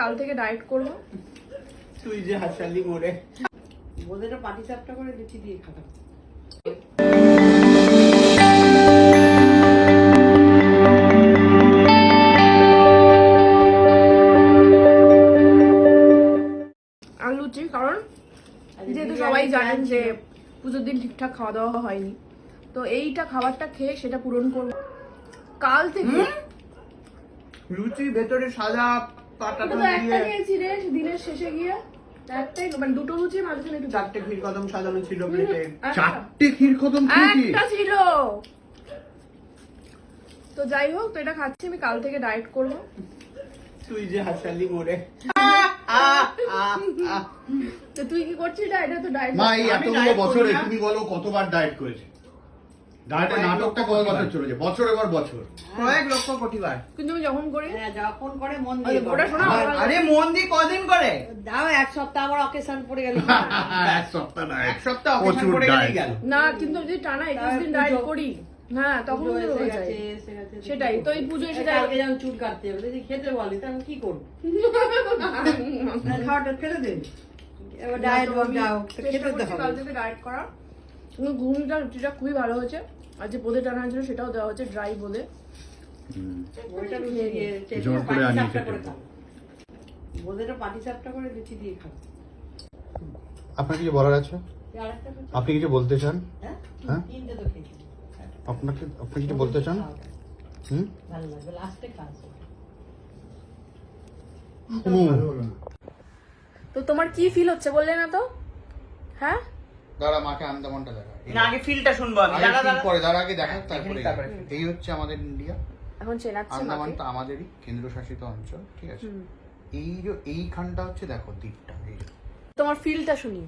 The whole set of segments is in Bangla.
কাল থেকে ডায়েট করব। তুই যে হাসালি মোরে বোধেটা পাটি চাপটা করে লুচি দিয়ে খাতা। আর লুচি, কারণ যেহেতু সবাই জানেন যে পুজোর দিন ঠিকঠাক খাওয়া দাওয়া হয়নি, তো এইটা খাবারটা খেয়ে সেটা পূরণ করব কাল থেকে। লুচি ভেতরে সাদা পাটা তো একটা খেয়েছি রে দিনের শেষে গিয়ে, একটাই মানে দুটো লুচি মাঝখানে একটু চারটে ক্ষীর কদম সাজানো ছিল প্লেটে। চারটে ক্ষীর কদম খেয়েছি। একটা ছিল। তো যাই হোক, তো এটা খাচ্ছি আমি, কাল থেকে ডায়েট করব। তুই যে হাসালি মোরে তো তুই কি করছিস? এটা তো ডায়েট। মা এই আমি এতগুলো diet করি বছরে না। তুমি বলো কতবার ডায়েট করেছে? ডায়েটের নাটকটা কত বছর চলেছে? বছরের পর বছর। কয়েক লক্ষ কোটি বার। কিন্তু আমি যখন করি হ্যাঁ, যখন করে মন দিয়ে ওটা করে। শোনা। আরে মন দিয়ে কদিন করে? দাও এক সপ্তাহ আমার অকেশন পড়ে গেল। এক সপ্তাহ না, এক সপ্তাহ অকেশন প্রচুর করে গেলেই diet। গেল। না, কিন্তু যদি টানা 21 দিন ডায়েট করি, হ্যাঁ তখন পুজো এসে হয়ে গেছে, যায়। এসে গেছে। সেটাই তো, এই পুজো এসে কালকে যেমন চুল কাটতে হবে, যদি খেতে বলি তো আমি কি করবো? খাওয়াটা ফেলে দেন। এবার ডায়েট যাও, খেতে তো হবে। কাল থেকে ডায়েট করা। কিন্তু ঘুমটা রুটিটা খুবই ভালো হয়েছে, আর যে বোঁদে টানা হয়েছিল সেটাও দেওয়া হচ্ছে, ড্রাই বোঁদে। ওইটা লুচি দিয়ে জোর করে পাটি আনিয়েছে চাপটা করে টেবিল। খাও। বোধেটা পাটি চাপটা করে লুচি দিয়ে খাও। আপনার কিছু বলার আছে? আরেকটা লুচি? আপনি কিছু বলতে চান? হ্যাঁ? হ্যাঁ? তিনটে তো খেয়েছি। আপনি কিছু বলতে চান? হুম? ভালো লাগবে, লাস্টে খাস। তো তোমার কি ফিল হচ্ছে বললে না তো? হ্যাঁ, দাঁড়া, মাকে আন্দামানটা দেখা। না, আগে ফিলটা শুনবো আমি। আগে দাঁড়া, feel দাঁড়া। করে, দাঁড়া আগে দেখা, এখানে তারপরে তারপরে এই হচ্ছে আমাদের ইন্ডিয়া। এখন চেনাচ্ছে মাকে। আন্দামানটা আমাদেরই কেন্দ্রশাসিত অঞ্চল, ঠিক আছে? এই যে এইখানটা হচ্ছে দেখো দ্বীপটা, এই যে। তোমার ফিলটা শুনি,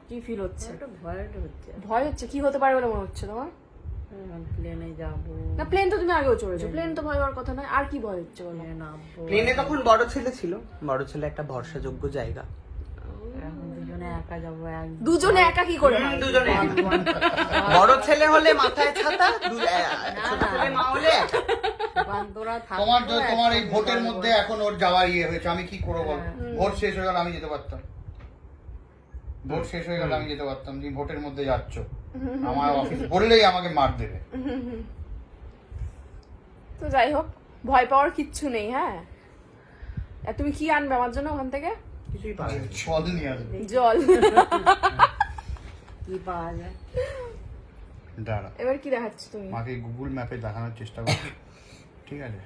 কি ফিল হচ্ছে? একটা ভয়টা হচ্ছে। ভয় হচ্ছে? কি হতে পারে বলে মনে হচ্ছে তোমার? প্লেনে যাবো, না, প্লেন তো তুমি আগেও চড়েছো, প্লেন তো ভয় হওয়ার কথা নয়। আর কি ভয় হচ্ছে বলো? নামবো। প্লেনে তখন বড় ছেলে ছিল, বড় ছেলে একটা ভরসাযোগ্য জায়গা। এখন দুজনে একা যাবো, দুজনে একা কি করে হয়? দুজনে বড় ছেলে হলে মাথায় ছাতা, ছোট ছেলে মা হলে একা। তোমার এই ভোটের মধ্যে এখন ওর যাওয়ার ইয়ে হয়েছে, আমি কি করবো বল? ভোট শেষ হয়ে গেল, আমি যেতে পারতাম। ভোট শেষ হয়ে গেল, আমি যেতে পারতাম। তুমি ভোটের মধ্যে যাচ্ছ, আমার অফিস বললেই আমাকে মার দেবে। তো যাই হোক, ভয় পাওয়ার কিচ্ছু নেই। হ্যাঁ, আর তুমি কি আনবে আমার জন্য ওখান থেকে? কিছুই পাবে না। জল নিয়ে আসবে। জল। কি পাওয়া যায়? দাঁড়া, এবার কি দেখাচ্ছ তুমি? মাকে গুগল ম্যাপে দেখানোর চেষ্টা করছি, ঠিক আছে?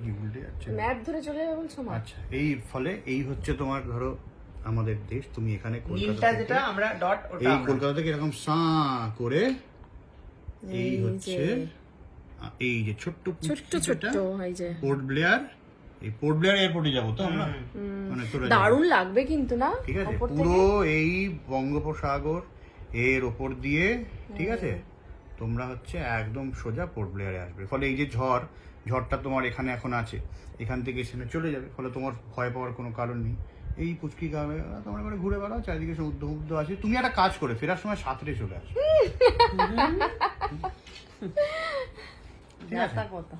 কি উল্টে যাচ্ছে? ম্যাপ ধরে চলে যাবে বলছো মা? আচ্ছা, এই ফলে এই হচ্ছে তোমার ধরো আমাদের দেশ। তুমি এখানে নীলটা কলকাতা যেটা থেকে, আমরা ডট, ওটা এই আমরা। কলকাতা থেকে এরকম করে এই হচ্ছে এই যে ছোট্ট ছোট্ট ছোট্ট এই যে পোর্ট ব্লেয়ার, এই পোর্ট ব্লেয়ার এয়ারপোর্টে যাবো তো আমরা, মানে তোরা যাবো। দারুণ লাগবে কিন্তু না ঠিক আছে, ওপর পুরো থেকে? এই বঙ্গোপসাগর এর ওপর দিয়ে, ঠিক আছে? তোমরা হচ্ছে একদম সোজা পোর্ট ব্লেয়ারে আসবে। ফলে এই যে ঝড়টা তোমার এখানে এখন আছে, এখান থেকে এখানে চলে যাবে। ফলে তোমার ভয় পাওয়ার কোনো কারণ নেই। এই পুচকি গ্রামে তোমরা মানে ঘুরে বেড়াও, চারিদিকে সমুদ্র আছে। তুমি একটা কাজ করে ফেরার সময় সাঁতরে চলে আসবে, ঠিক আছে? যাতা কথা।